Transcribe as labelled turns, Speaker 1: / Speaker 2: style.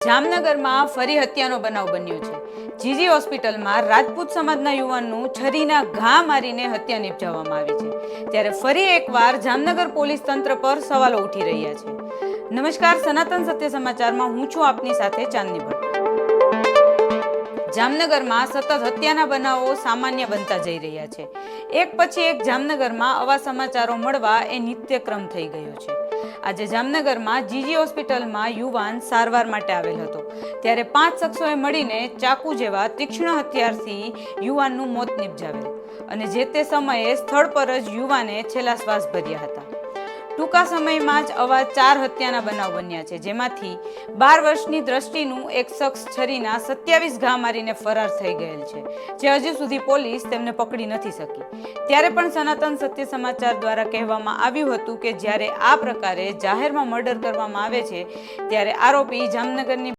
Speaker 1: જામનગરમાં ફરી હત્યાનો બનાવ બન્યો છે। જીજી હોસ્પિટલમાં રાજપૂત સમાજના યુવાનનું છરીના ઘા મારીને હત્યા નિપજાવવામાં આવી છે। ત્યારે ફરી એકવાર જામનગર પોલીસ તંત્ર પર સવાલો ઉઠી રહ્યા છે। નમસ્કાર, સનાતન સત્ય સમાચારમાં હું છું આપની સાથે ચાંદની ભટ્ટ। જામનગરમાં સતત હત્યાના બનાવો સામાન્ય બનતા જઈ રહ્યા છે। એક પછી એક જામનગરમાં આવા સમાચારો મળવા એ નિત્યક્રમ થઈ ગયો છે। આજે જામનગરમાં જીજી હોસ્પિટલમાં યુવાન સારવાર માટે આવેલ હતો, ત્યારે 5 શખ્સોએ મળીને ચાકુ જેવા તીક્ષ્ણ હથિયારથી યુવાનનું મોત નિપજાવેલ અને જે તે સમયે સ્થળ પર જ યુવાને છેલ્લા શ્વાસ ભર્યા હતા। ટૂંકા સમયમાં જ આવા 4 હત્યાના બનાવ બન્યા છે, જેમાંથી 12 વર્ષની દ્રષ્ટિનું એક શખ્સ છરીના 27 ઘા મારીને ફરાર થઈ ગયેલ છે, જે હજુ સુધી પોલીસ તેમને પકડી નથી શકી। ત્યારે પણ સનાતન સત્ય સમાચાર દ્વારા કહેવામાં આવ્યું હતું કે જ્યારે આ પ્રકારે જાહેરમાં મર્ડર કરવામાં આવે છે, ત્યારે આરોપી જામનગરની